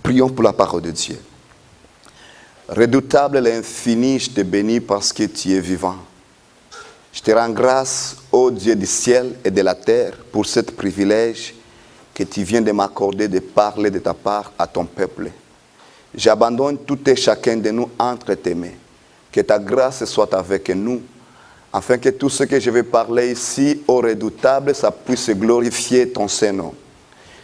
Prions pour la parole de Dieu. Redoutable et infini, je te bénis parce que tu es vivant. Je te rends grâce, ô Dieu du ciel et de la terre, pour ce privilège que tu viens de m'accorder de parler de ta part à ton peuple. J'abandonne tout et chacun de nous entre tes mains. Que ta grâce soit avec nous, afin que tout ce que je vais parler ici, ô redoutable, ça puisse glorifier ton Saint-Nom.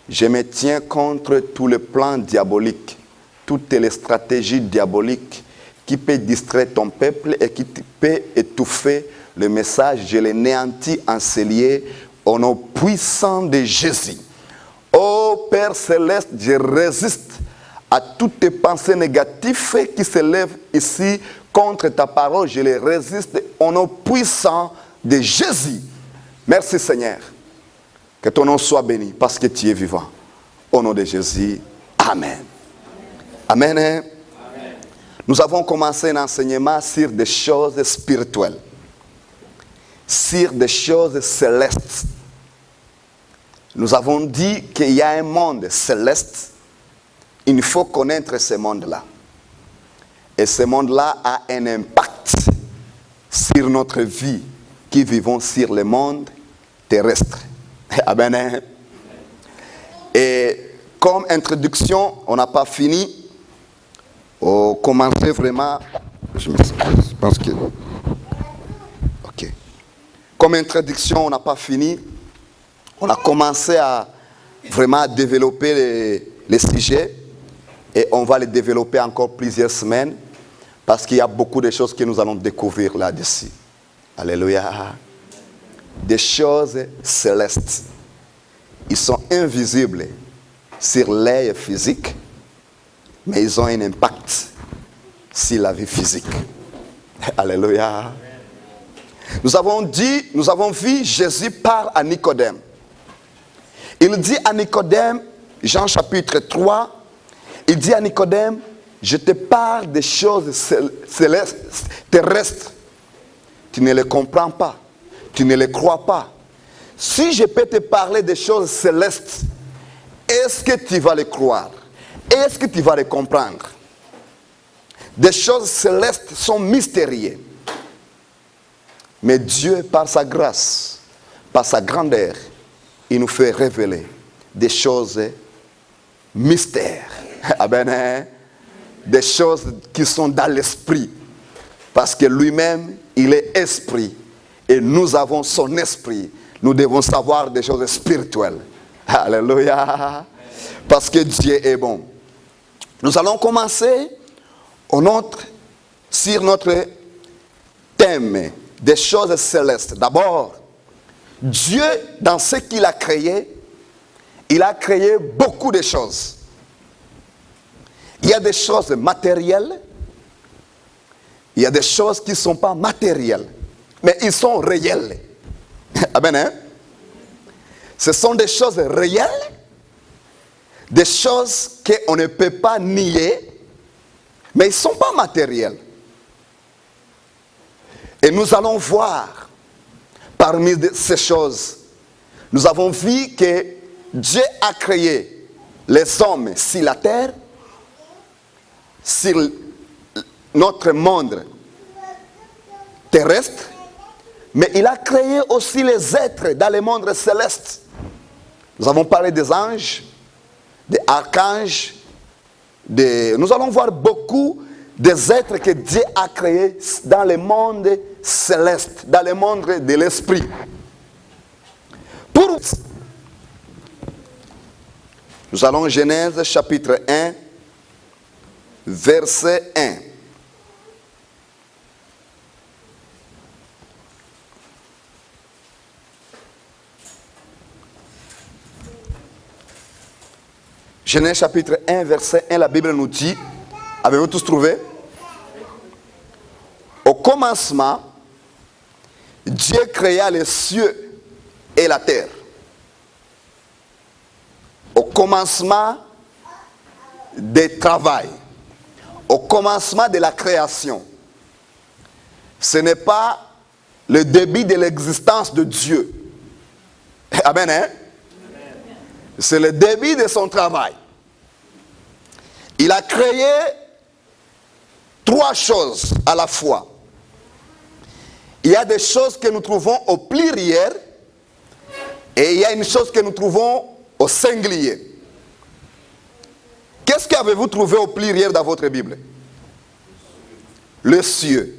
Je me tiens contre tous les plans diaboliques, toutes les stratégies diaboliques qui peuvent distraire ton peuple et qui peuvent étouffer le message. Je les néantis en scellé au nom puissant de Jésus. Ô Père Céleste, je résiste à toutes tes pensées négatives qui se lèvent ici contre ta parole. Je les résiste au nom puissant de Jésus. Merci Seigneur. Que ton nom soit béni parce que tu es vivant. Au nom de Jésus. Amen. Amen. Amen. Nous avons commencé un enseignement sur des choses spirituelles. Sur des choses célestes. Nous avons dit qu'il y a un monde céleste. Il faut connaître ce monde-là. Et ce monde-là a un impact sur notre vie qui vivons sur le monde terrestre. Amen. Et comme introduction, on n'a pas fini. On commençait vraiment. Je pense que. Ok. Comme introduction, on n'a pas fini. On a commencé à vraiment développer les sujets. Et on va les développer encore plusieurs semaines. Parce qu'il y a beaucoup de choses que nous allons découvrir là-dessus. Alléluia. Des choses célestes. Ils sont invisibles sur l'œil physique, mais ils ont un impact sur la vie physique. Alléluia. Nous avons vu Jésus parle à Nicodème. Il dit à Nicodème, Jean chapitre 3, il dit à Nicodème, je te parle des choses célestes, terrestres. Tu ne les comprends pas. Tu ne les crois pas. Si je peux te parler des choses célestes, est-ce que tu vas les croire? Est-ce que tu vas les comprendre? Des choses célestes sont mystérieuses. Mais Dieu, par sa grâce, par sa grandeur, il nous fait révéler des choses mystères. Amen. Des choses qui sont dans l'esprit. Parce que lui-même, il est esprit. Et nous avons son esprit. Nous devons savoir des choses spirituelles. Alléluia. Parce que Dieu est bon. Nous allons commencer sur notre thème des choses célestes. D'abord, Dieu, dans ce qu'il a créé, il a créé beaucoup de choses. Il y a des choses matérielles. Il y a des choses qui ne sont pas matérielles. Mais ils sont réels. Amen. Hein? Ce sont des choses réelles. Des choses qu'on ne peut pas nier. Mais ils ne sont pas matériels. Et nous allons voir parmi ces choses. Nous avons vu que Dieu a créé les hommes sur la terre. Sur notre monde terrestre. Mais il a créé aussi les êtres dans le monde céleste. Nous avons parlé des anges, des archanges. Nous allons voir beaucoup des êtres que Dieu a créés dans le monde céleste, dans le monde de l'esprit. Nous allons Genèse chapitre 1, verset 1. Genèse chapitre 1, verset 1, la Bible nous dit, avez-vous tous trouvé? Au commencement, Dieu créa les cieux et la terre. Au commencement du travail, au commencement de la création. Ce n'est pas le début de l'existence de Dieu. Amen, hein? C'est le début de son travail. Il a créé trois choses à la fois. Il y a des choses que nous trouvons au pluriel et il y a une chose que nous trouvons au singulier. Qu'est-ce qu'avez-vous trouvé au pluriel dans votre Bible? Le ciel.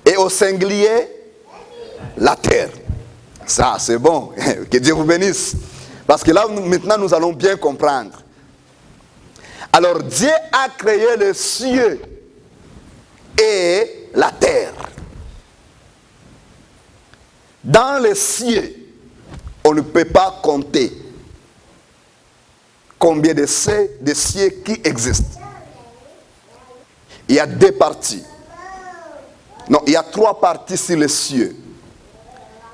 Et au singulier, la terre. Ça, c'est bon. Que Dieu vous bénisse. Parce que là, maintenant, nous allons bien comprendre. Alors, Dieu a créé le ciel et la terre. Dans le ciel, on ne peut pas compter combien de cieux qui existent. Il y a deux parties. Non, il y a trois parties sur les cieux.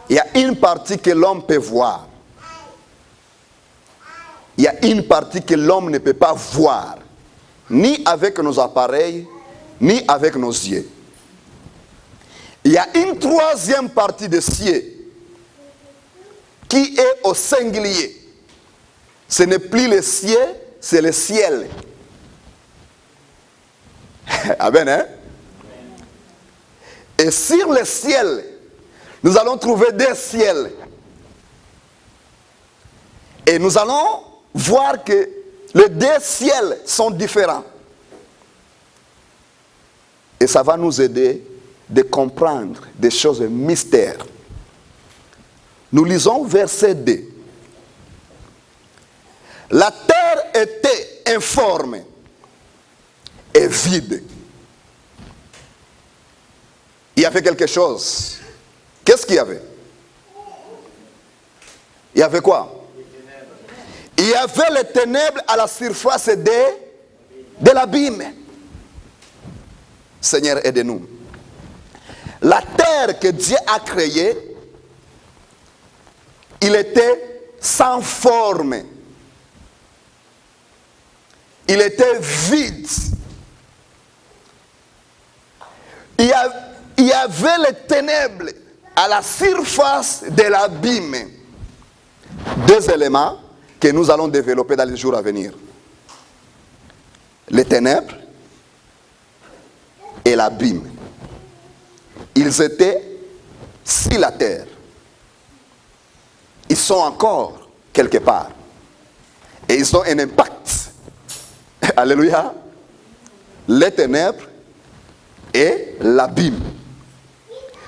Il y a une partie que l'homme peut voir. Il y a une partie que l'homme ne peut pas voir, ni avec nos appareils, ni avec nos yeux. Il y a une troisième partie des cieux qui est au singulier. Ce n'est plus le ciel, c'est le ciel. Amen, hein? Et sur le ciel, nous allons trouver des ciels. Et nous allons voir que les deux ciels sont différents. Et ça va nous aider de comprendre des choses mystères. Nous lisons verset 2. La terre était informe et vide. Il y avait quelque chose. Qu'est-ce qu'il y avait? Il y avait quoi? Il y avait les ténèbres à la surface de l'abîme. Seigneur, aide-nous. La terre que Dieu a créée, il était sans forme. Il était vide. Il y avait les ténèbres à la surface de l'abîme. Deux éléments que nous allons développer dans les jours à venir. Les ténèbres et l'abîme. Ils étaient sur la terre. Ils sont encore quelque part. Et ils ont un impact. Alléluia. Les ténèbres et l'abîme.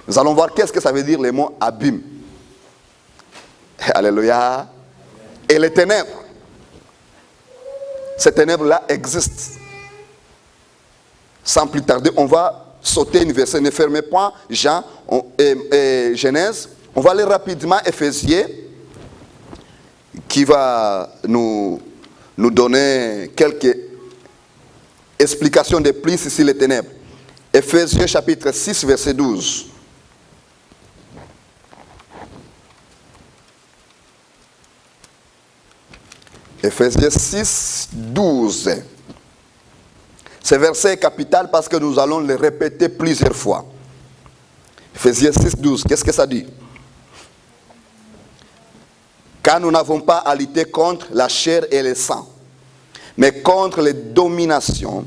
Nous allons voir qu'est-ce que ça veut dire le mot abîme. Alléluia. Et les ténèbres. Ces ténèbres-là existent. Sans plus tarder, on va sauter une verset. Ne fermez pas Jean et Genèse. On va aller rapidement Éphésiens, qui va nous donner quelques explications de plus sur les ténèbres. Éphésiens chapitre 6, verset 12. Éphésiens 6, 12. Ce verset est capital parce que nous allons le répéter plusieurs fois. Éphésiens 6, 12. Qu'est-ce que ça dit? Car nous n'avons pas à lutter contre la chair et le sang, mais contre les dominations,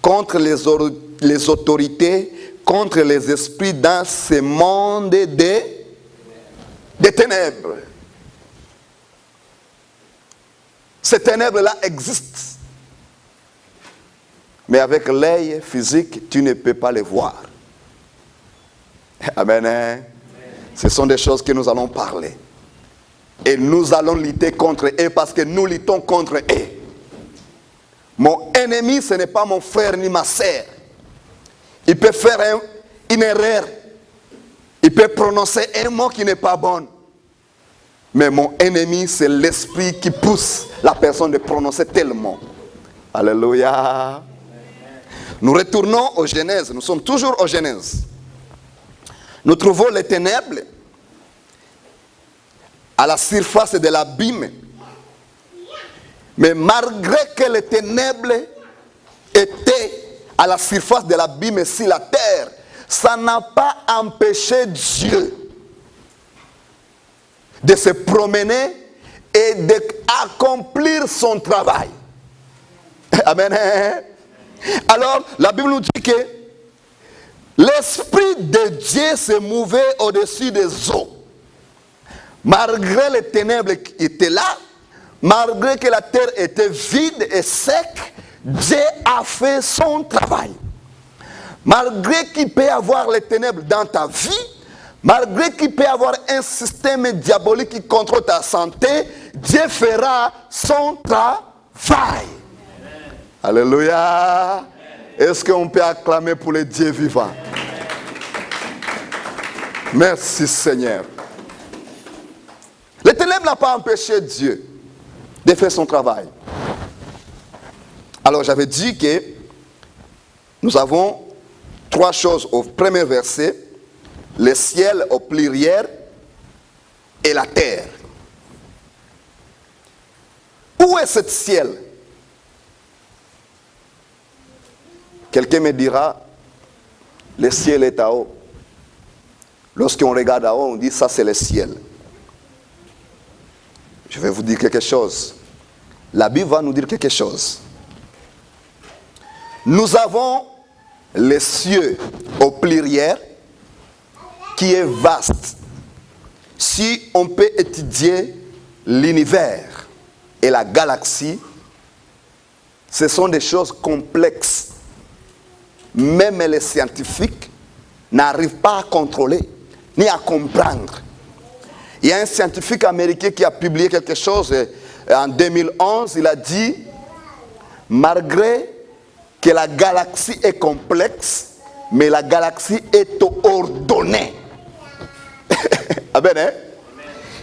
contre les autorités, contre les esprits dans ce monde des ténèbres. Ces ténèbres-là existent. Mais avec l'œil physique, tu ne peux pas les voir. Amen. Hein? Ce sont des choses que nous allons parler. Et nous allons lutter contre eux parce que nous luttons contre eux. Mon ennemi, ce n'est pas mon frère ni ma sœur. Il peut faire une erreur. Il peut prononcer un mot qui n'est pas bon. Mais mon ennemi, c'est l'esprit qui pousse la personne de prononcer tel mot. Alléluia. Nous retournons aux Genèse. Nous sommes toujours aux Genèse. Nous trouvons les ténèbres à la surface de l'abîme. Mais malgré que les ténèbres étaient à la surface de l'abîme sur la terre, ça n'a pas empêché Dieu de se promener et d'accomplir son travail. Amen. Alors, la Bible nous dit que l'Esprit de Dieu se mouvait au-dessus des eaux. Malgré les ténèbres qui étaient là, malgré que la terre était vide et sec, Dieu a fait son travail. Malgré qu'il peut y avoir les ténèbres dans ta vie, malgré qu'il peut y avoir un système diabolique qui contrôle ta santé, Dieu fera son travail. Alléluia. Est-ce qu'on peut acclamer pour le Dieu vivant? Merci Seigneur. Les ténèbres n'ont pas empêché Dieu de faire son travail. Alors j'avais dit que nous avons trois choses au premier verset: le ciel au pluriel et la terre. Où est ce ciel? Quelqu'un me dira, le ciel est à haut. Lorsqu'on regarde à haut, on dit ça c'est le ciel. Je vais vous dire quelque chose. La Bible va nous dire quelque chose. Nous avons les cieux au pluriel qui est vaste. Si on peut étudier l'univers et la galaxie, ce sont des choses complexes. Même les scientifiques n'arrivent pas à contrôler ni à comprendre. Il y a un scientifique américain qui a publié quelque chose en 2011. Il a dit, malgré que la galaxie est complexe, mais la galaxie est ordonnée. Amen, hein?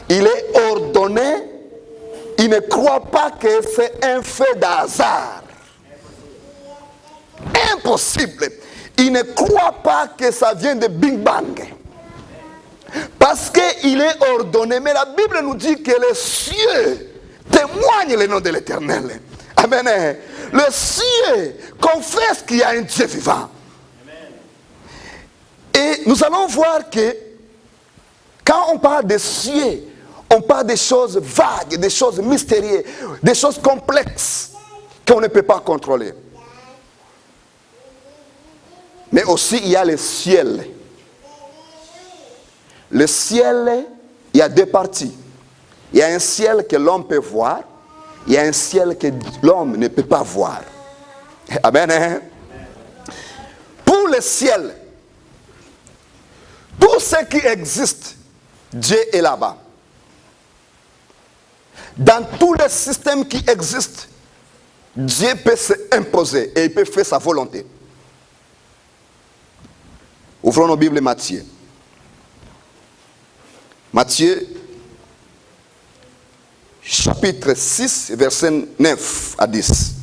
Il est ordonné. Il ne croit pas que c'est un fait d'hasard. Impossible. Il ne croit pas que ça vient de Big Bang. Parce qu'il est ordonné. Mais la Bible nous dit que les cieux témoignent le nom de l'Éternel. Amen. Les cieux confessent qu'il y a un Dieu vivant. Et nous allons voir que quand on parle de cieux, on parle des choses vagues, des choses mystérieuses, des choses complexes qu'on ne peut pas contrôler. Mais aussi, il y a le ciel. Le ciel, il y a deux parties. Il y a un ciel que l'homme peut voir. Il y a un ciel que l'homme ne peut pas voir. Amen. Hein? Pour le ciel, tout ce qui existe, Dieu est là-bas. Dans tous les systèmes qui existent, Dieu peut s'imposer et il peut faire sa volonté. Ouvrons nos Bibles, Matthieu. Matthieu, chapitre 6, versets 9 à 10.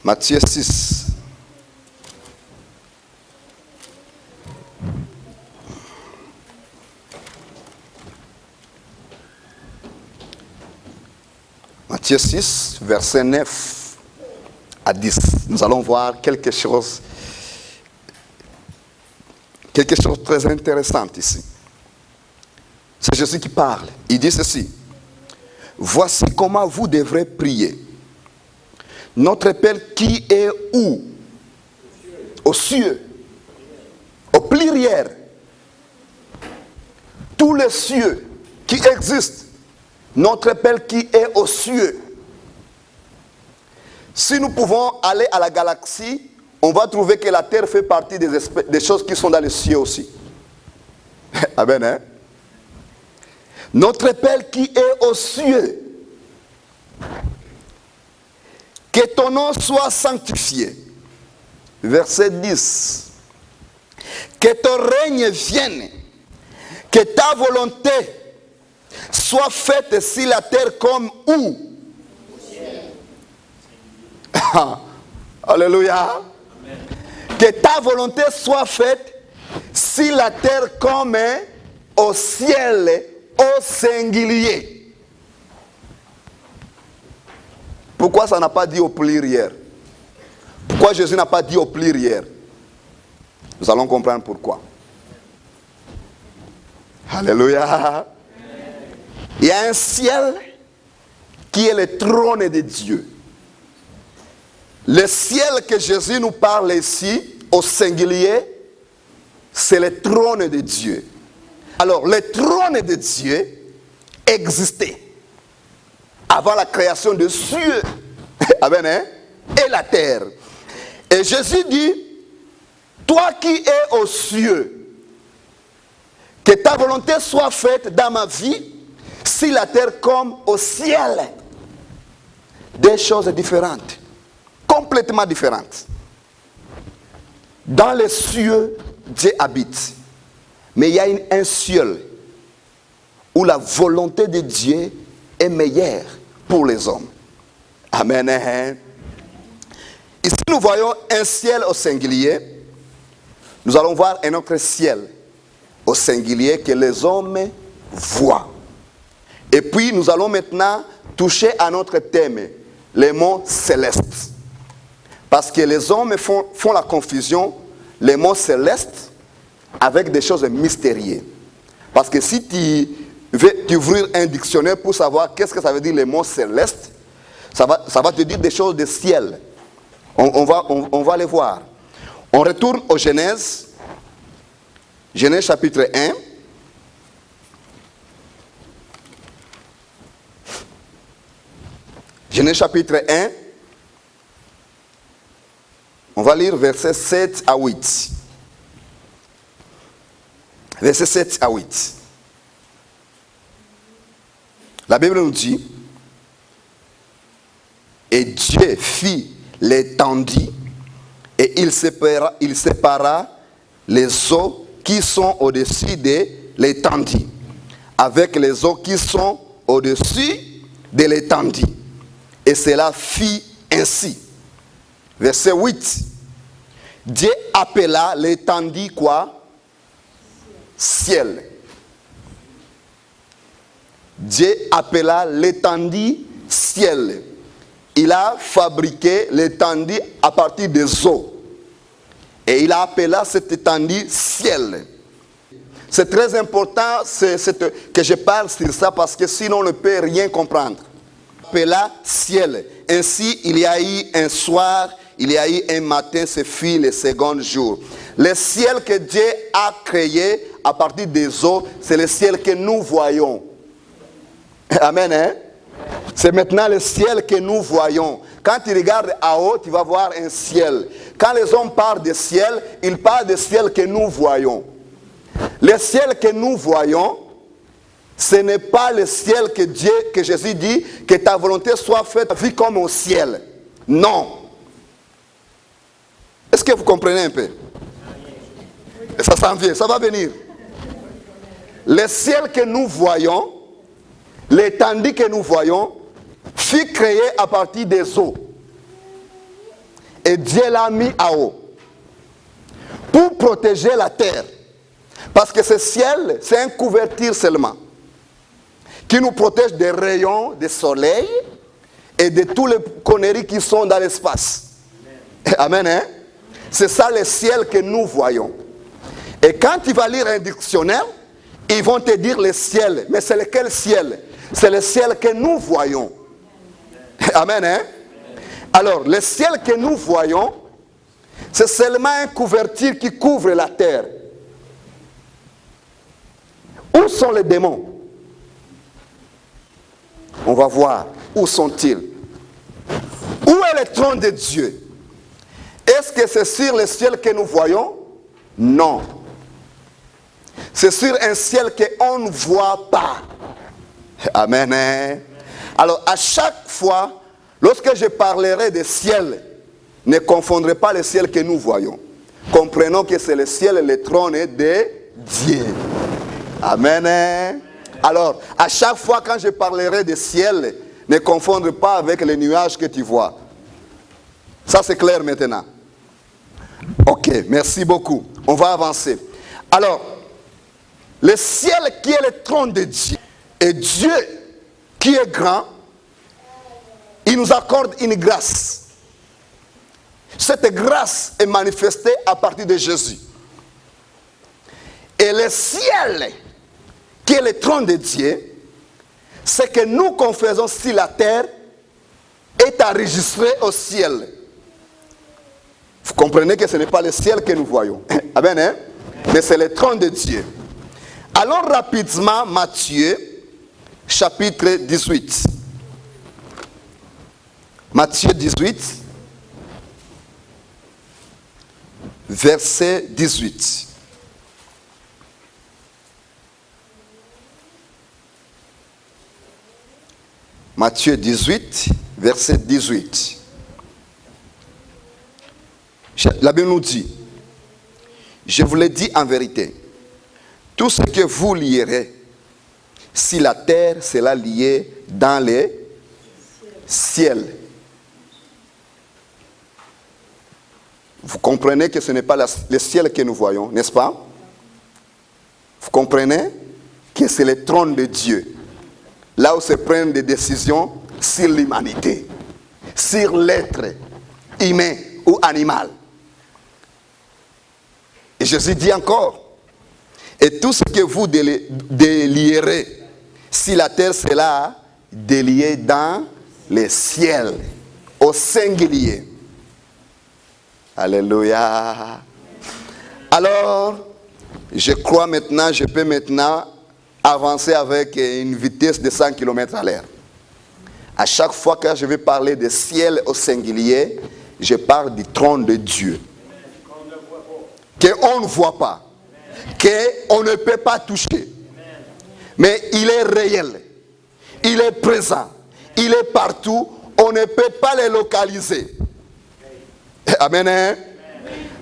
Matthieu 6. Matthieu 6, verset 9 à 10. Nous allons voir quelque chose de très intéressant ici. C'est Jésus qui parle. Il dit ceci: voici comment vous devrez prier. Notre Père qui est où? Aux cieux. Au pluriel. Tous les cieux qui existent. Notre Père qui est aux cieux. Si nous pouvons aller à la galaxie, on va trouver que la Terre fait partie des choses qui sont dans les cieux aussi. Amen, hein? Notre Père qui est aux cieux. Que ton nom soit sanctifié. Verset 10. Que ton règne vienne. Que ta volonté soit faite sur la terre comme où? Alléluia. Amen. Que ta volonté soit faite sur la terre comme au ciel, au singulier. Pourquoi ça n'a pas dit au pluriel? Pourquoi Jésus n'a pas dit au pluriel? Nous allons comprendre pourquoi. Alléluia. Il y a un ciel qui est le trône de Dieu. Le ciel que Jésus nous parle ici, au singulier, c'est le trône de Dieu. Alors, le trône de Dieu existait avant la création des cieux amen, hein, et la terre. Et Jésus dit, toi qui es aux cieux, que ta volonté soit faite dans ma vie, sur la terre comme au ciel. Des choses différentes, complètement différentes. Dans les cieux, Dieu habite. Mais il y a un ciel où la volonté de Dieu est meilleure pour les hommes. Amen. Ici, nous voyons un ciel au singulier. Nous allons voir un autre ciel au singulier que les hommes voient. Et puis, nous allons maintenant toucher à notre thème, les mots célestes. Parce que les hommes font la confusion, les mots célestes, avec des choses mystérieuses. Parce que si tu veux ouvrir un dictionnaire pour savoir qu'est-ce que ça veut dire les mots célestes, ça va te dire des choses de ciel. On va les voir. On retourne au Genèse. Genèse chapitre 1. Genèse chapitre 1. On va lire versets 7 à 8. Versets 7 à 8. La Bible nous dit, et Dieu fit l'étendue, et il sépara les eaux qui sont au-dessus de l'étendue, avec les eaux qui sont au-dessus de l'étendue. Et cela fit ainsi. Verset 8. Dieu appela l'étendue quoi? Ciel. Dieu appela l'étendue ciel. Il a fabriqué l'étendue à partir des eaux. Et il a appelé cette étendue ciel. C'est très important que je parle sur ça parce que sinon on ne peut rien comprendre. Appela ciel. Ainsi il y a eu un soir, il y a eu un matin, ce fut le second jour. Le ciel que Dieu a créé à partir des eaux, c'est le ciel que nous voyons. Amen, hein? C'est maintenant le ciel que nous voyons. Quand tu regardes à haut, tu vas voir un ciel. Quand les hommes parlent de ciel, ils parlent du ciel que nous voyons. Le ciel que nous voyons, ce n'est pas le ciel que Jésus dit, que ta volonté soit faite, vie comme au ciel. Non. Est-ce que vous comprenez un peu? Ça s'en vient, ça va venir. Le ciel que nous voyons, l'étendue que nous voyons, fut créé à partir des eaux. Et Dieu l'a mis à haut pour protéger la terre. Parce que ce ciel, c'est un couverture seulement qui nous protège des rayons du soleil et de tous les conneries qui sont dans l'espace. Amen, hein? C'est ça le ciel que nous voyons. Et quand tu vas lire un dictionnaire, ils vont te dire le ciel. Mais c'est lequel ciel? C'est le ciel que nous voyons. Amen, hein? Alors, le ciel que nous voyons, c'est seulement un couverture qui couvre la terre. Où sont les démons? On va voir. Où sont-ils? Où est le trône de Dieu? Est-ce que c'est sur le ciel que nous voyons? Non. C'est sur un ciel qu'on ne voit pas. Amen, hein? Alors, à chaque fois, lorsque je parlerai de ciel, ne confondrez pas le ciel que nous voyons. Comprenons que c'est le ciel et le trône de Dieu. Amen, hein? Alors, à chaque fois quand je parlerai de ciel, ne confondez pas avec les nuages que tu vois. Ça, c'est clair maintenant. Ok, merci beaucoup. On va avancer. Alors, le ciel qui est le trône de Dieu, et Dieu qui est grand, il nous accorde une grâce. Cette grâce est manifestée à partir de Jésus. Et le ciel, qui est le trône de Dieu, ce que nous confessons sur la terre est enregistré au ciel. Vous comprenez que ce n'est pas le ciel que nous voyons. Amen, hein? Mais c'est le trône de Dieu. Allons rapidement Matthieu, chapitre 18. Matthieu 18, verset 18. Matthieu 18, verset 18. La Bible nous dit, je vous le dis en vérité, tout ce que vous lierez sur la terre sera lié dans les ciels. Vous comprenez que ce n'est pas le ciel que nous voyons, n'est-ce pas? Vous comprenez que c'est le trône de Dieu. Là où se prennent des décisions sur l'humanité, sur l'être humain ou animal. Et Jésus dit encore, et tout ce que vous délierez si la terre sera déliée dans les ciels, au singulier. Alléluia. Alors, je crois maintenant, je peux maintenant avancer avec une vitesse de 100 km à l'heure. À chaque fois que je vais parler de ciel au singulier, je parle du trône de Dieu. Qu'on ne voit pas. Qu'on ne peut pas toucher. Mais il est réel. Il est présent. Il est partout. On ne peut pas le localiser. Amen. Hein?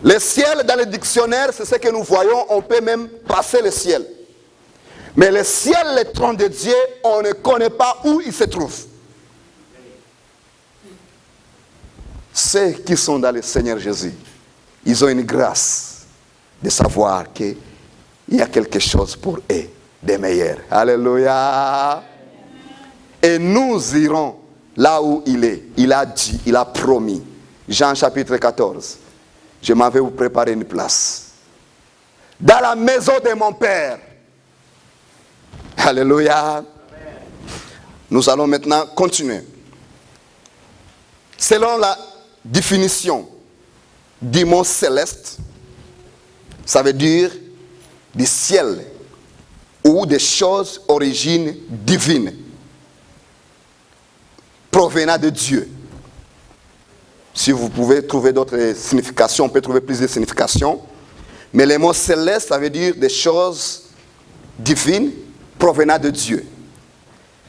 Le ciel, dans le dictionnaire, c'est ce que nous voyons. On peut même passer le ciel. Mais le ciel, le trône de Dieu, on ne connaît pas où il se trouve. Ceux qui sont dans le Seigneur Jésus, ils ont une grâce de savoir qu'il y a quelque chose pour eux de meilleur. Alléluia. Et nous irons là où il est. Il a dit, il a promis. Jean chapitre 14. Je m'en vais vous préparer une place. Dans la maison de mon Père. Alléluia. Amen. Nous allons maintenant continuer. Selon la définition du mot céleste, ça veut dire du ciel ou des choses origine divine, provenant de Dieu. Si vous pouvez trouver d'autres significations, on peut trouver plus de significations. Mais le mot céleste, ça veut dire des choses divines provenant de Dieu.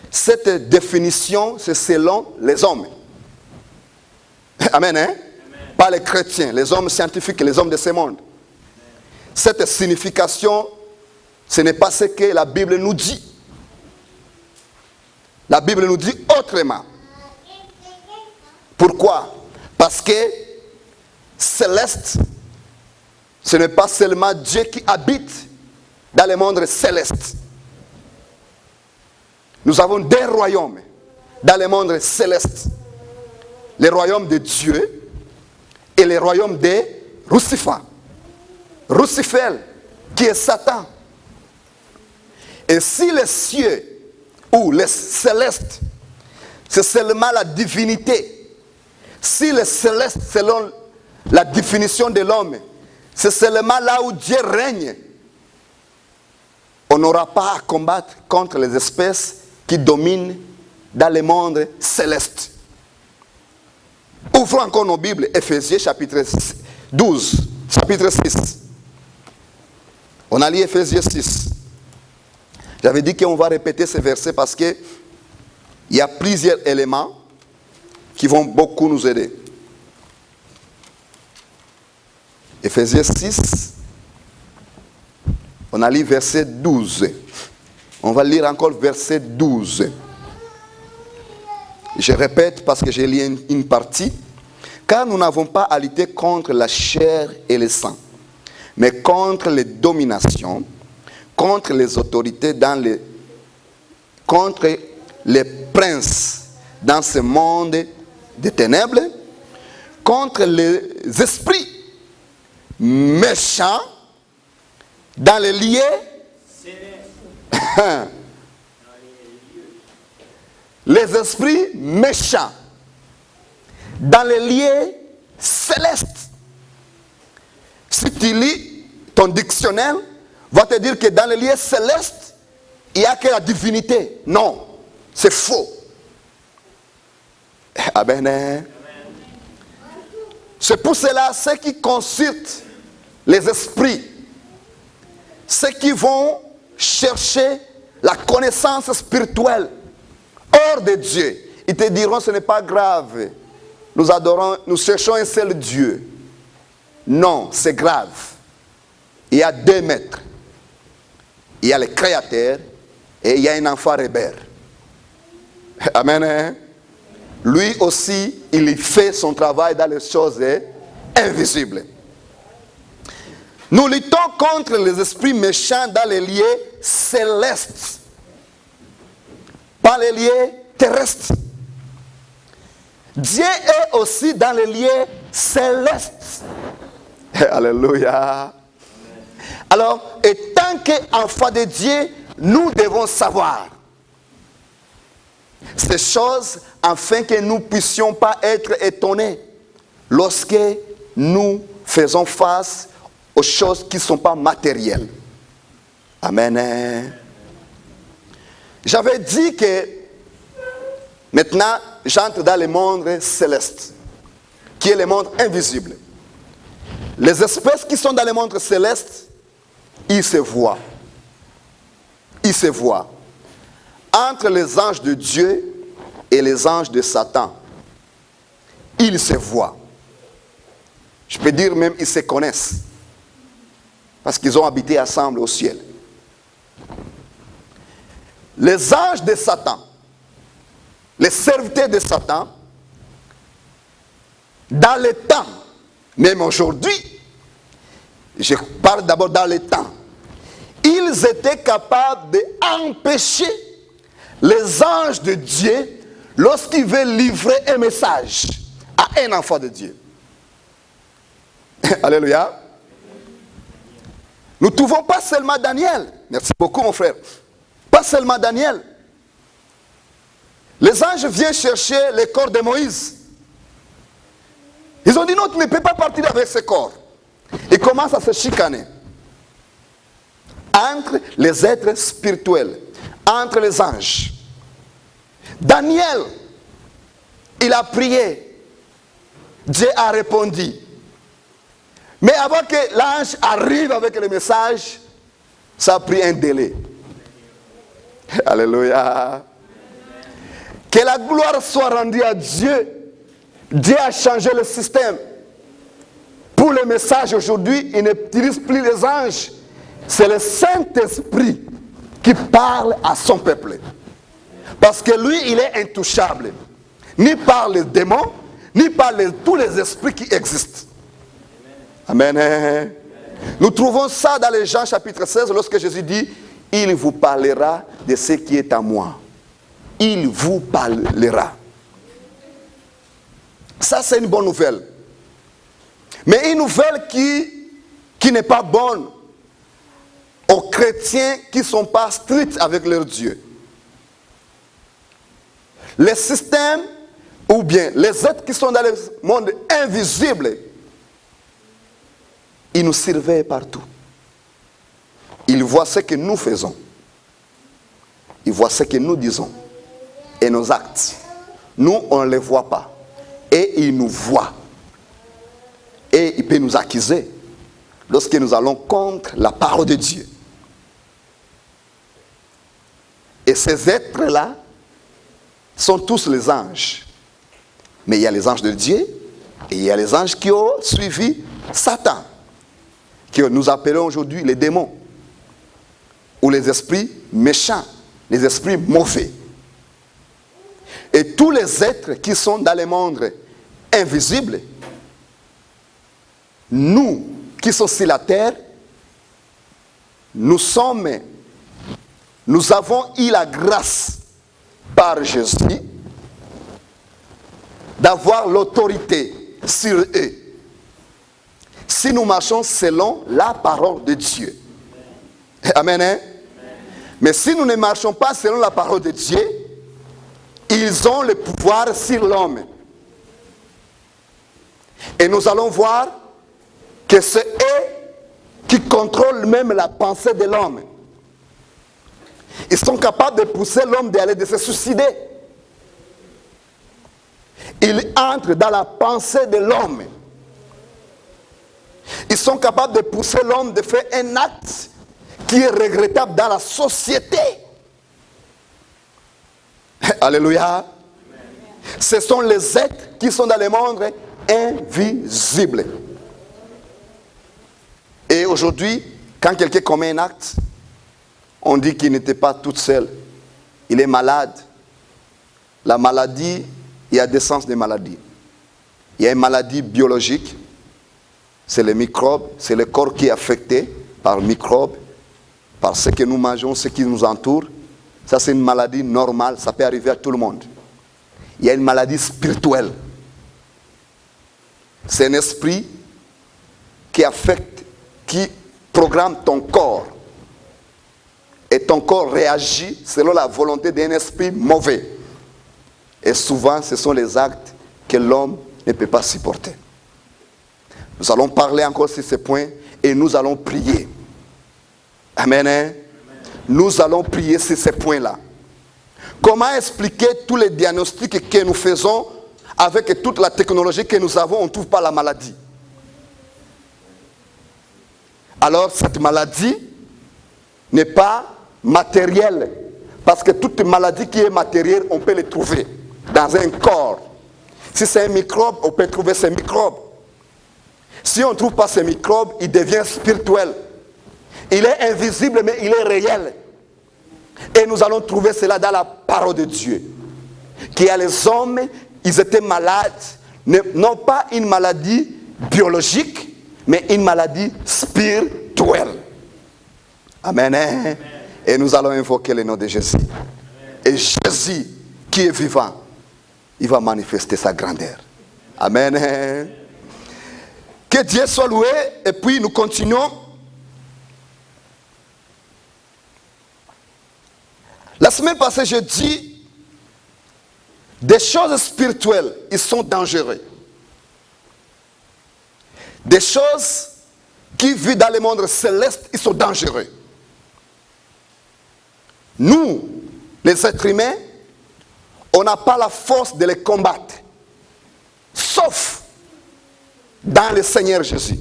Cette définition, c'est selon les hommes. Amen, hein? Amen. Pas les chrétiens, les hommes scientifiques, les hommes de ce monde. Cette signification, ce n'est pas ce que la Bible nous dit. La Bible nous dit autrement. Pourquoi? Parce que céleste, ce n'est pas seulement Dieu qui habite dans le monde céleste. Nous avons deux royaumes dans le monde céleste. Le royaume de Dieu et le royaume de Lucifer. Lucifer, qui est Satan. Et si les cieux ou les célestes, c'est seulement la divinité. Si les célestes, selon la définition de l'homme, c'est seulement là où Dieu règne, on n'aura pas à combattre contre les espèces qui dominent dans le monde céleste. Ouvrons encore nos Bibles, Éphésiens chapitre 12, chapitre 6. On a lu Éphésiens 6. J'avais dit qu'on va répéter ce verset parce qu'il y a plusieurs éléments qui vont beaucoup nous aider. Éphésiens 6, on a lu verset 12. On va lire encore verset 12. Je répète parce que j'ai lu une partie. Car nous n'avons pas à lutter contre la chair et le sang, mais contre les dominations, contre les autorités contre les princes dans ce monde des ténèbres, contre les esprits méchants dans les lieux les esprits méchants dans les lieux célestes. Si tu lis ton dictionnaire, va te dire que dans les lieux célestes, il n'y a que la divinité. Non, c'est faux. Amen. C'est pour cela, ceux qui consultent les esprits, ceux qui vont chercher la connaissance spirituelle hors de Dieu, ils te diront ce n'est pas grave. Nous adorons, nous cherchons un seul Dieu. Non, c'est grave. Il y a 2 maîtres. Il y a le Créateur et il y a un enfant rebelle. Amen. Lui aussi, il fait son travail dans les choses invisibles. Nous luttons contre les esprits méchants dans les lieux célestes, pas les lieux terrestres. Dieu est aussi dans les lieux célestes. Alléluia. Alors, et tant qu'enfants de Dieu, nous devons savoir ces choses afin que nous ne puissions pas être étonnés lorsque nous faisons face aux choses qui ne sont pas matérielles. Amen. J'avais dit que maintenant, j'entre dans le monde céleste, qui est le monde invisible. Les espèces qui sont dans le monde céleste, ils se voient. Ils se voient. Entre les anges de Dieu et les anges de Satan, ils se voient. Je peux dire même ils se connaissent. Parce qu'ils ont habité ensemble au ciel. Les anges de Satan, les serviteurs de Satan, dans le temps, même aujourd'hui, je parle d'abord dans le temps, ils étaient capables d'empêcher les anges de Dieu lorsqu'ils veulent livrer un message à un enfant de Dieu. Alléluia. Nous ne trouvons pas seulement Daniel. Merci beaucoup mon frère. Pas seulement Daniel. Les anges viennent chercher le corps de Moïse. Ils ont dit non, tu ne peux pas partir avec ce corps. Ils commencent à se chicaner. Entre les êtres spirituels, entre les anges. Daniel, il a prié. Dieu a répondu. Mais avant que l'ange arrive avec le message, ça a pris un délai. Alléluia. Que la gloire soit rendue à Dieu. Dieu a changé le système. Pour le message aujourd'hui, il n'utilise plus les anges. C'est le Saint-Esprit qui parle à son peuple. Parce que lui, il est intouchable. Ni par les démons, ni par tous les esprits qui existent. Amen. Nous trouvons ça dans les Jean chapitre 16, lorsque Jésus dit, il vous parlera de ce qui est à moi. Il vous parlera. Ça, c'est une bonne nouvelle. Mais une nouvelle qui n'est pas bonne aux chrétiens qui ne sont pas stricts avec leur Dieu. Les systèmes, ou bien les êtres qui sont dans le monde invisible, ils nous surveillent partout. Ils voient ce que nous faisons. Ils voient ce que nous disons. Et nos actes. Nous, on ne les voit pas. Et ils nous voient. Et ils peuvent nous accuser lorsque nous allons contre la parole de Dieu. Et ces êtres-là sont tous les anges. Mais il y a les anges de Dieu et il y a les anges qui ont suivi Satan, que nous appelons aujourd'hui les démons, ou les esprits méchants, les esprits mauvais. Et tous les êtres qui sont dans le monde invisible, nous qui sommes sur la terre, nous avons eu la grâce par Jésus d'avoir l'autorité sur eux. Si nous marchons selon la parole de Dieu. Amen. Hein? Mais si nous ne marchons pas selon la parole de Dieu, ils ont le pouvoir sur l'homme. Et nous allons voir que c'est eux qui contrôlent même la pensée de l'homme. Ils sont capables de pousser l'homme de se suicider. Ils entrent dans la pensée de l'homme. Ils sont capables de pousser l'homme de faire un acte qui est regrettable dans la société. Alléluia. Amen. Ce sont les êtres qui sont dans le monde invisible. Et aujourd'hui, quand quelqu'un commet un acte, on dit qu'il n'était pas tout seul. Il est malade. La maladie, il y a deux sens de maladie. Il y a une maladie biologique. C'est les microbes. C'est le corps qui est affecté par microbes, par ce que nous mangeons, ce qui nous entoure. Ça, c'est une maladie normale. Ça peut arriver à tout le monde. Il y a une maladie spirituelle. C'est un esprit qui affecte, qui programme ton corps. Et ton corps réagit selon la volonté d'un esprit mauvais. Et souvent, ce sont les actes que l'homme ne peut pas supporter. Nous allons parler encore sur ce point et nous allons prier. Amen. Amen. Nous allons prier sur ces points-là. Comment expliquer tous les diagnostics que nous faisons avec toute la technologie que nous avons, on ne trouve pas la maladie. Alors cette maladie n'est pas matérielle. Parce que toute maladie qui est matérielle, on peut les trouver dans un corps. Si c'est un microbe, on peut trouver ces microbes. Si on ne trouve pas ces microbes, il devient spirituel. Il est invisible, mais il est réel. Et nous allons trouver cela dans la parole de Dieu. Qu'il y a les hommes, ils étaient malades, non pas une maladie biologique, mais une maladie spirituelle. Amen. Amen. Et nous allons invoquer le nom de Jésus. Amen. Et Jésus, qui est vivant, il va manifester sa grandeur. Amen. Amen. Que Dieu soit loué. Et puis nous continuons. La semaine passée, j'ai dit, des choses spirituelles, ils sont dangereux. Des choses qui vivent dans le monde céleste, ils sont dangereux. Nous, les êtres humains, on n'a pas la force de les combattre. Sauf dans le Seigneur Jésus.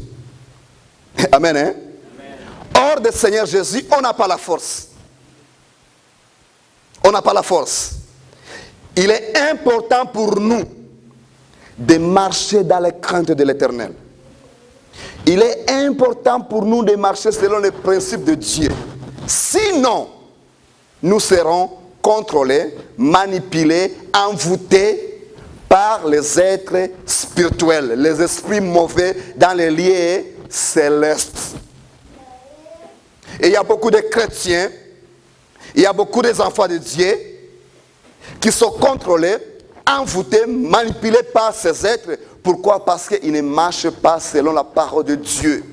Amen. Hein? Amen. Hors du Seigneur Jésus, on n'a pas la force. On n'a pas la force. Il est important pour nous de marcher dans les craintes de l'Éternel. Il est important pour nous de marcher selon les principes de Dieu. Sinon, nous serons contrôlés, manipulés, envoûtés par les êtres spirituels, les esprits mauvais dans les lieux célestes. Et il y a beaucoup de chrétiens, il y a beaucoup d'enfants de Dieu qui sont contrôlés, envoûtés, manipulés par ces êtres. Pourquoi? Parce qu'ils ne marchent pas selon la parole de Dieu.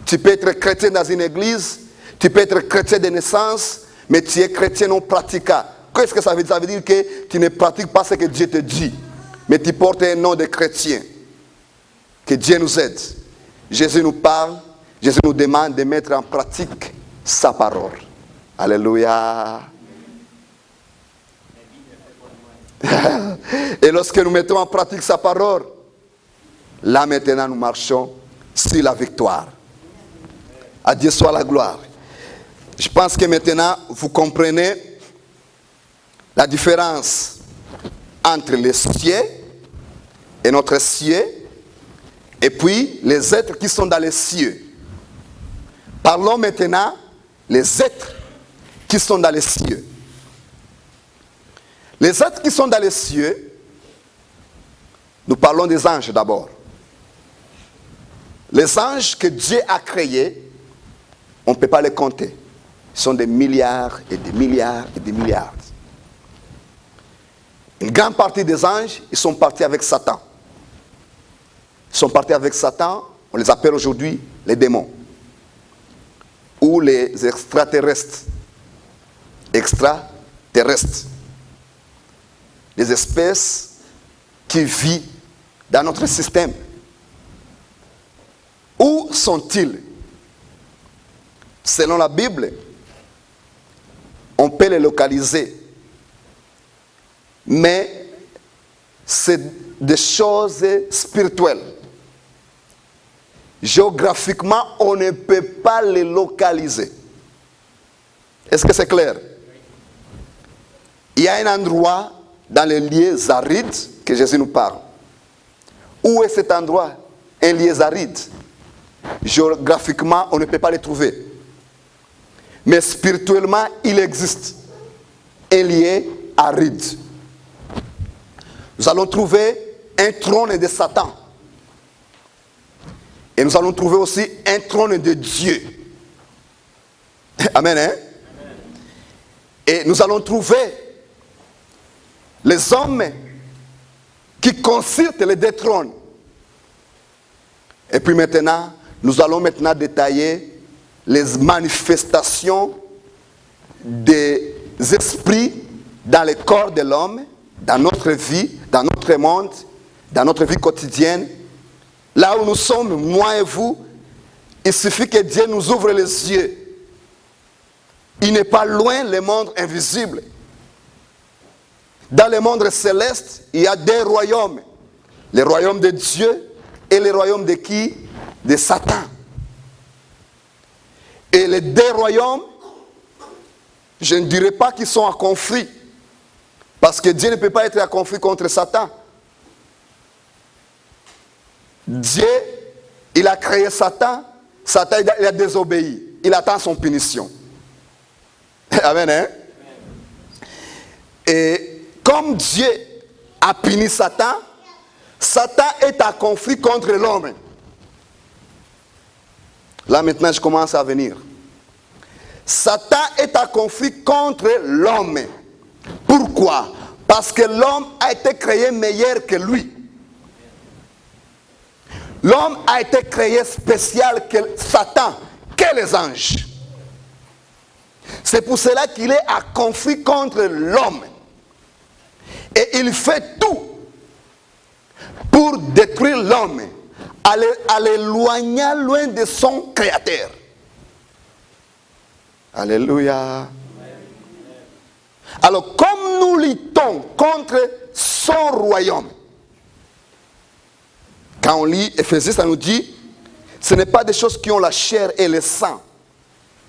Tu peux être chrétien dans une église, tu peux être chrétien de naissance, mais tu es chrétien non pratiquant. Qu'est-ce que ça veut dire? Ça veut dire que tu ne pratiques pas ce que Dieu te dit, mais tu portes un nom de chrétien. Que Dieu nous aide. Jésus nous parle, Jésus nous demande de mettre en pratique sa parole. Alléluia. Et lorsque nous mettons en pratique sa parole, là maintenant nous marchons sur la victoire. À Dieu soit la gloire. Je pense que maintenant vous comprenez la différence entre les cieux et notre cieux, et puis les êtres qui sont dans les cieux. Parlons maintenant des êtres qui sont dans les cieux. Les êtres qui sont dans les cieux, nous parlons des anges d'abord. Les anges que Dieu a créés, on ne peut pas les compter. Ils sont des milliards et des milliards et des milliards. Une grande partie des anges, ils sont partis avec Satan. Ils sont partis avec Satan, on les appelle aujourd'hui les démons. Ou les extraterrestres. Extraterrestres. des espèces qui vivent dans notre système. Où sont-ils? Selon la Bible, on peut les localiser. Mais c'est des choses spirituelles. Géographiquement, on ne peut pas les localiser. Est-ce que c'est clair? Il y a un endroit dans les lieux arides que Jésus nous parle. Où est cet endroit? Un lieu aride. Géographiquement, on ne peut pas les trouver. Mais spirituellement, il existe un lieu aride. Nous allons trouver un trône de Satan. Et nous allons trouver aussi un trône de Dieu. Amen, hein? Et nous allons trouver les hommes qui consultent les deux trônes. Et puis maintenant, nous allons maintenant détailler les manifestations des esprits dans le corps de l'homme, dans notre vie, dans notre monde, dans notre vie quotidienne. Là où nous sommes, moi et vous, il suffit que Dieu nous ouvre les yeux. Il n'est pas loin le monde invisible. Dans le monde céleste, il y a deux royaumes. Le royaume de Dieu et le royaume de qui? De Satan. Et les deux royaumes, je ne dirais pas qu'ils sont en conflit. Parce que Dieu ne peut pas être en conflit contre Satan. Dieu, il a créé Satan. Satan, il a désobéi. Il attend son punition. Amen, hein? Et comme Dieu a puni Satan, Satan est en conflit contre l'homme. Là maintenant, je commence à venir. Satan est en conflit contre l'homme. Pourquoi? Parce que l'homme a été créé meilleur que lui. L'homme a été créé spécial que Satan, que les anges. C'est pour cela qu'il est en conflit contre l'homme. Et il fait tout pour détruire l'homme, à l'éloigner loin de son créateur. Alléluia. Alors, comme nous luttons contre son royaume, quand on lit Éphésiens, ça nous dit, ce n'est pas des choses qui ont la chair et le sang.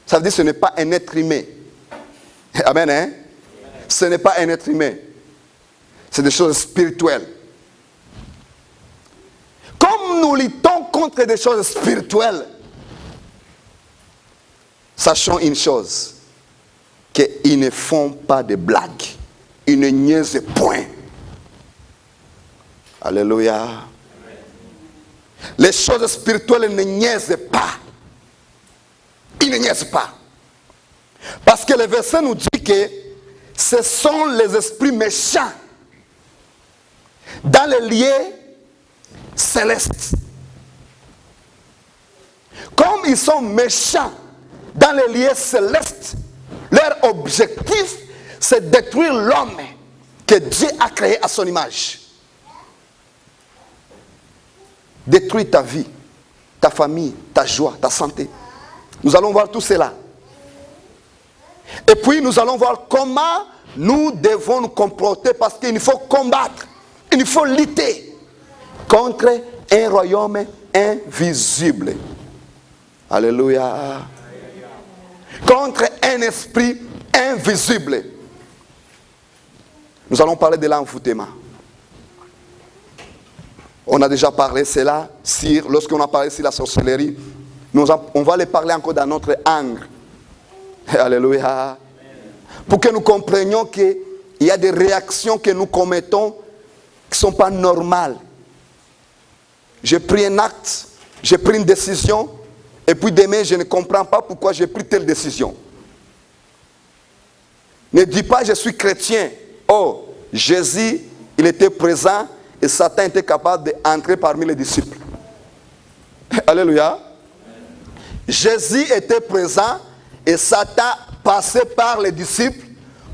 Ça veut dire que ce n'est pas un être humain. Amen, hein? Ce n'est pas un être humain. C'est des choses spirituelles. Comme nous luttons contre des choses spirituelles, sachons une chose, qu'ils ne font pas de blagues. Ils ne niaisent point. Alléluia. Les choses spirituelles ne niaisent pas. Ils ne niaisent pas. Parce que le verset nous dit que ce sont les esprits méchants dans les lieux célestes. Comme ils sont méchants dans les lieux célestes, leur objectif, c'est de détruire l'homme que Dieu a créé à son image. Détruire ta vie, ta famille, ta joie, ta santé. Nous allons voir tout cela. Et puis nous allons voir comment nous devons nous comporter, parce qu'il faut combattre, il faut lutter contre un royaume invisible. Alléluia. Contre un esprit invisible. Nous allons parler de l'envoûtement. On a déjà parlé cela lorsqu'on a parlé sur la sorcellerie. On va les parler encore dans notre angle. Alléluia. Pour que nous comprenions qu'il y a des réactions que nous commettons qui ne sont pas normales. J'ai pris un acte, j'ai pris une décision, et puis demain je ne comprends pas pourquoi j'ai pris telle décision. Ne dis pas je suis chrétien. Oh, Jésus, il était présent et Satan était capable d'entrer parmi les disciples. Alléluia. Jésus était présent et Satan passait par les disciples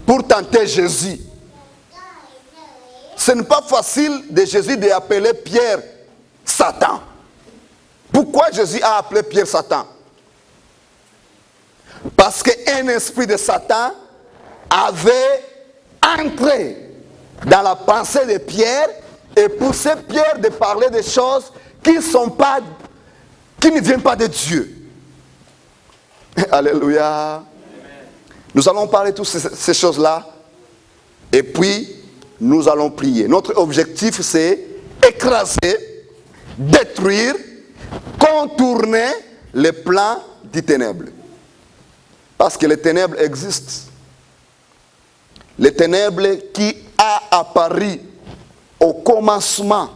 pour tenter Jésus. ce n'est pas facile de Jésus d'appeler Pierre Satan. Pourquoi Jésus a appelé Pierre Satan? Parce qu'un esprit de Satan avait entré dans la pensée de Pierre et poussé Pierre de parler des choses qui ne viennent pas de Dieu. Alléluia. Nous allons parler de toutes ces choses-là et puis nous allons prier. Notre objectif, c'est écraser, détruire, contourner les plans des ténèbres. Parce que les ténèbres existent. Les ténèbres qui a apparu au commencement.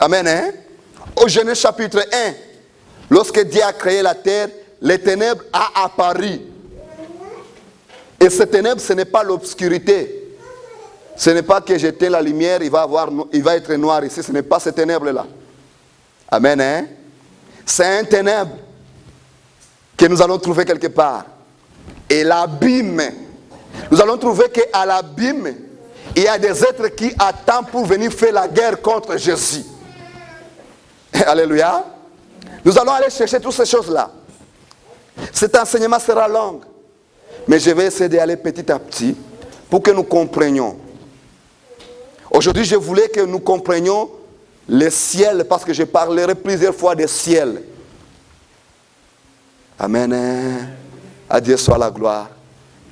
Amen. Hein? Au Genèse chapitre 1, lorsque Dieu a créé la terre, les ténèbres a apparu. Et ces ténèbres, ce n'est pas l'obscurité. Ce n'est pas que j'éteins la lumière, il va être noir ici. Ce n'est pas ces ténèbres-là. Amen. Hein? C'est un ténèbre que nous allons trouver quelque part. Et l'abîme. Nous allons trouver qu'à l'abîme, il y a des êtres qui attendent pour venir faire la guerre contre Jésus. Alléluia. Nous allons aller chercher toutes ces choses-là. Cet enseignement sera long. Mais je vais essayer d'aller petit à petit pour que nous comprenions. Aujourd'hui, je voulais que nous comprenions le ciel parce que je parlerai plusieurs fois des ciels. Amen. À Dieu soit la gloire.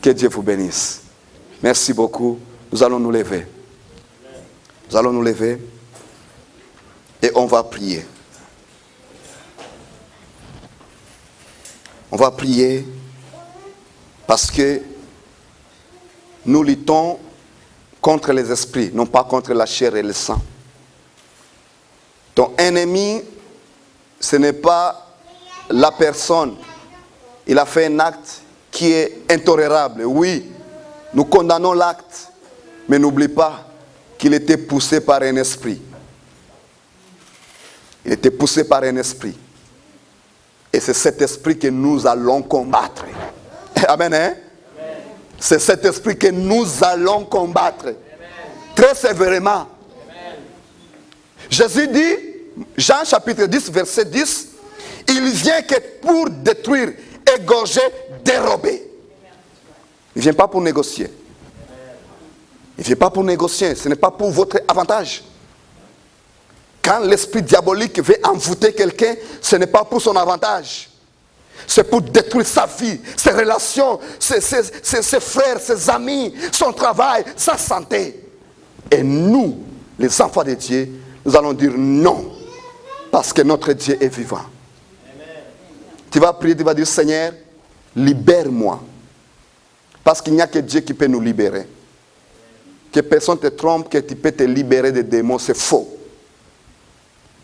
Que Dieu vous bénisse. Merci beaucoup. Nous allons nous lever. Nous allons nous lever et on va prier. On va prier parce que nous luttons contre les esprits, non pas contre la chair et le sang. Ton ennemi, ce n'est pas la personne. Il a fait un acte qui est intolérable. Oui, nous condamnons l'acte, mais n'oublie pas qu'il était poussé par un esprit. Il était poussé par un esprit. Et c'est cet esprit que nous allons combattre. Amen. Hein? C'est cet esprit que nous allons combattre. Amen. Très sévèrement. Amen. Jésus dit, Jean chapitre 10, verset 10, il vient que pour détruire, égorger, dérober. Il ne vient pas pour négocier. Il ne vient pas pour négocier. Ce n'est pas pour votre avantage. Quand l'esprit diabolique veut envoûter quelqu'un, ce n'est pas pour son avantage. C'est pour détruire sa vie, ses relations, ses frères, ses amis, son travail, sa santé. Et nous, les enfants de Dieu, nous allons dire non. Parce que notre Dieu est vivant. Amen. Tu vas prier, tu vas dire, Seigneur, libère-moi. Parce qu'il n'y a que Dieu qui peut nous libérer. Que personne ne te trompe, que tu peux te libérer des démons, c'est faux.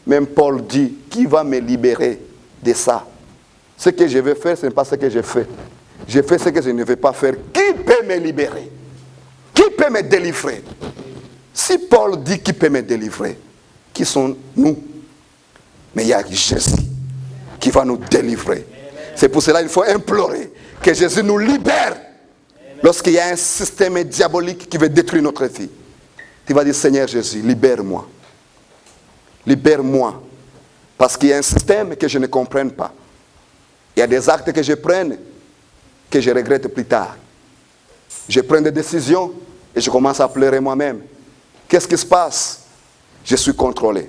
Même Paul dit, qui va me libérer de ça? Ce que je veux faire, ce n'est pas ce que je fais. Je fais ce que je ne veux pas faire. Qui peut me libérer? Qui peut me délivrer? Si Paul dit qui peut me délivrer, qui sont nous? Mais il y a Jésus qui va nous délivrer. C'est pour cela qu'il faut implorer que Jésus nous libère. Lorsqu'il y a un système diabolique qui veut détruire notre vie, tu vas dire, Seigneur Jésus, libère-moi. Libère-moi. Parce qu'il y a un système que je ne comprends pas. Il y a des actes que je prenne que je regrette plus tard. Je prends des décisions et je commence à pleurer moi-même. Qu'est-ce qui se passe? Je suis contrôlé.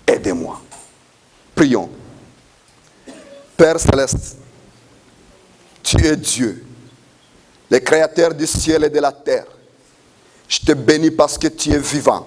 Aidez-moi. Prions. Père Céleste, tu es Dieu, le créateur du ciel et de la terre. Je te bénis parce que tu es vivant.